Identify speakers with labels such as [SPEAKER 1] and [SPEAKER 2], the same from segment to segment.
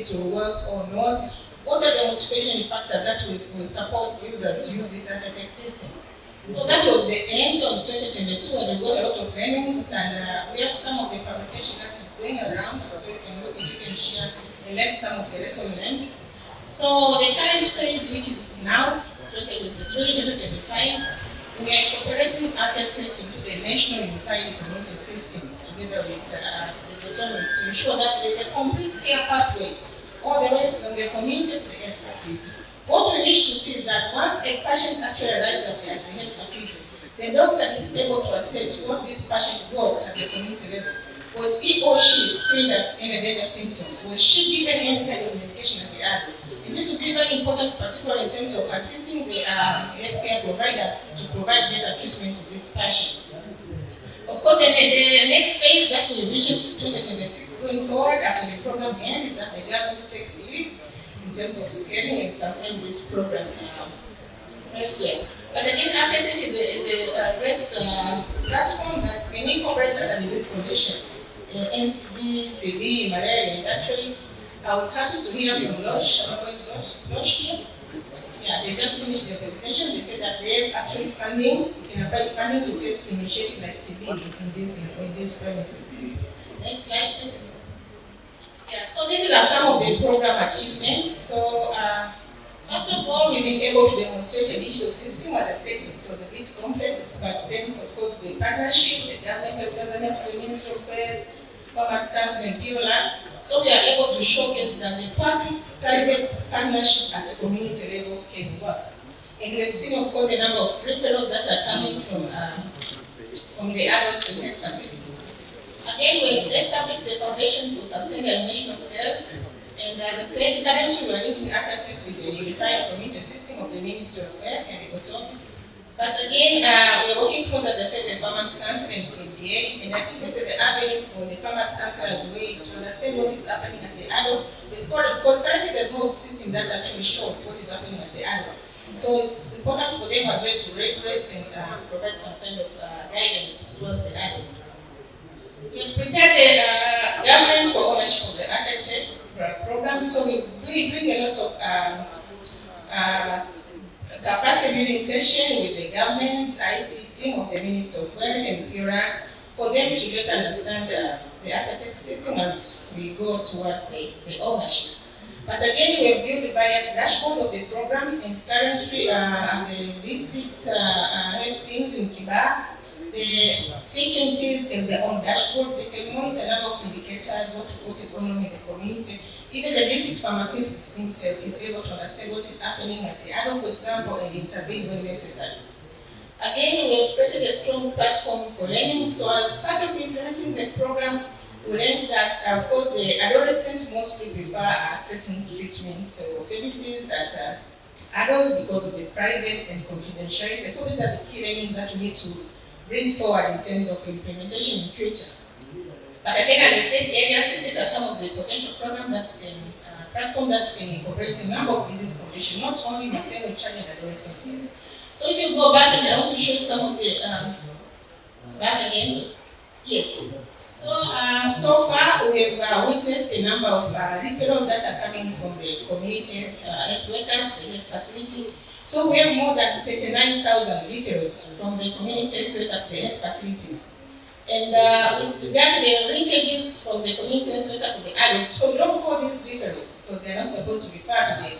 [SPEAKER 1] it to work or not? What are the motivation factors that will support users to use this Afya-Tek system? So that was the end of 2022, and we got a lot of learnings, and we have some of the publication that is going around, so you can look into it and share and learn some of the lesson learned. So the current phase, which is now 2023-2025, we are incorporating Afya-Tek into the National Unified Community System together with the autonomous to ensure that there is a complete care pathway all the way from the community to the health facility. What we wish to see is that once a patient actually arrives at the health facility, the doctor is able to assess what this patient got at the community level. Was he or she screened at any major symptoms? Was she given any kind of medication at the adult? And this will be very important, particularly in terms of assisting the healthcare provider to provide better treatment to this patient. Of course, the next phase that we envision 2026 going forward after the program ends is that the government takes lead in terms of scaling and sustaining this program elsewhere. But again, Afya-Tek is a great platform that can incorporate other disease conditions, NCD, TB, malaria, and actually, I was happy to hear from Losh. I don't know, is Losh here? Yeah, they just finished their presentation. They said that they have actually funding, you can apply funding to test initiative like TB in these premises. Next slide, please. Yeah, so these are some of the program achievements. So, first of all, we've been able to demonstrate a digital system. As I said, it was a bit complex, but thanks, of course, the partnership, the government of Tanzania, the Ministry of Health, Farmers Council, and POLA. So we are able to showcase that the public-private partnership at community level can work. And we have seen, of course, a number of referrals that are coming from the adults to health facilities. Again, we have established the foundation for sustained and national scale. And as I said, currently we are linking Afya-Tek with the unified community system of the Ministry of Health and the autonomy. But again, we are working close, as I said, the Farmers Council and TBA, and I think this is the avenue for the Farmers Council as well to understand what is happening at the adult. Because currently there's no system that actually shows what is happening at the adults. So it's important for them as well to regulate and provide some kind of guidance towards the adults. We have prepared the government for ownership of the Afya-Tek program, so we're really doing a lot of capacity building session with the government, ICT team of the Ministry of Health and PURA for them to better understand the Afya-Tek system as we go towards the ownership. But again, we have built the various dashboard of the program, and currently the listed health teams in Kiba, the CHMTs and their own dashboard, they can monitor a number of indicators, what is going on in the community. Even the district pharmacist himself is able to understand what is happening at the adult, for example, and intervene when necessary. Again, we have created a strong platform for learning. So as part of implementing the program, we learned that, of course, the adolescents mostly prefer accessing treatment or services at adults because of the privacy and confidentiality. So these are the key learnings that we need to bring forward in terms of implementation in the future. But again, as I said earlier, these are some of the potential programs that can, platform that can incorporate a number of disease conditions, not only maternal, child, and adolescent. So if you go back, and I want to show you some of the, back again, yes. So far, we have witnessed a number of referrals that are coming from the community health workers, the health facility. So we have more than 39,000 referrals from the community health workers at the health facilities. And with regard to the linkages from the community health worker to the adult, so we don't call these referrals because they are not supposed to be part of the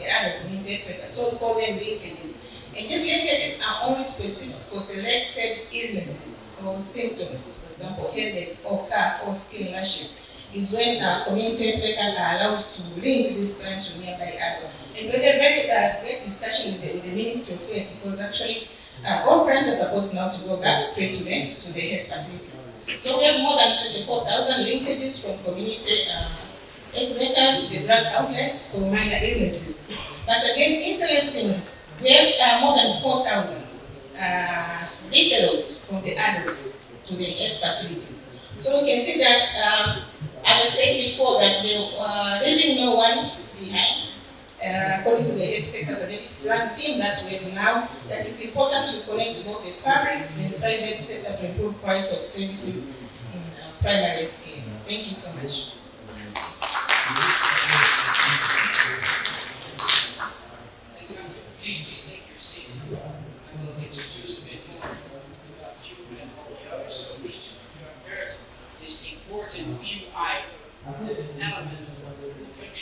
[SPEAKER 1] adult community health worker, so we call them linkages. And these linkages are only specific for selected illnesses or symptoms, for example, headache or cough or skin rashes, is when community health workers are allowed to link this client to nearby adult. And we had a very great discussion with the Ministry of Health because actually all clients are supposed now to go back straight to the health facilities. So we have more than 24,000 linkages from community health workers to the drug outlets for minor illnesses. But again, interesting, we have more than 4,000 referrals from the adults to the health facilities. So we can see that, as I said before, that they leaving no one behind. According to the health sector strategic plan theme that we have now, that it's important to connect both the public and the private sector to improve quality of services in primary health care. Thank you so much.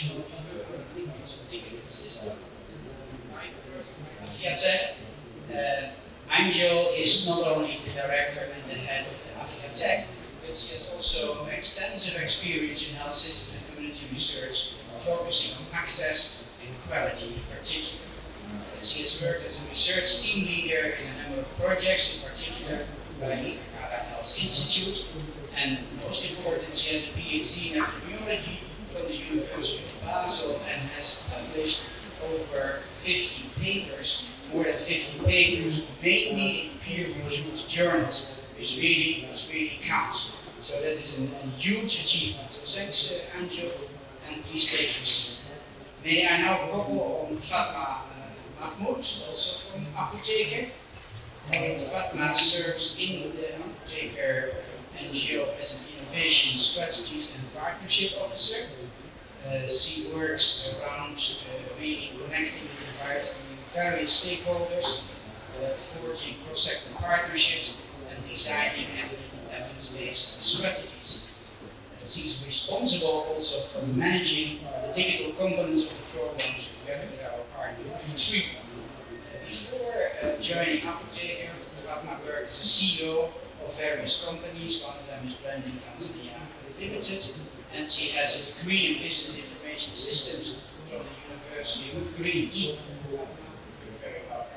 [SPEAKER 2] functional it's a ticketed system. Afya-Tek. Angel is not only the director and the head of the Afya-Tek, but she has also extensive experience in health system and community research, focusing on access and quality in particular. She has worked as a research team leader in a number of projects, in particular by Afya-Tek Health Institute, and most important, she has a PhD in epidemiology from the University of Basel and has published over 50 papers, more than 50 papers, mainly in peer-reviewed journals, which really counts. So that is a huge achievement. So thanks, Angel, and please take your seat. May I now call on Fatma Mahmoud, also from Apotheker. Fatma serves in the Apotheker NGO as an innovation strategies and partnership officer. She works around really connecting with various stakeholders, forging cross-sector partnerships, and designing evidence-based strategies. She's responsible also for managing the digital components of the programs together with our partner T3. Before joining Apotheker, Fatma worked as a CEO of various companies. One of them is Blending Tanzania Limited, and she has a degree in Business Information Systems from the University of Greenwich. You're very welcome.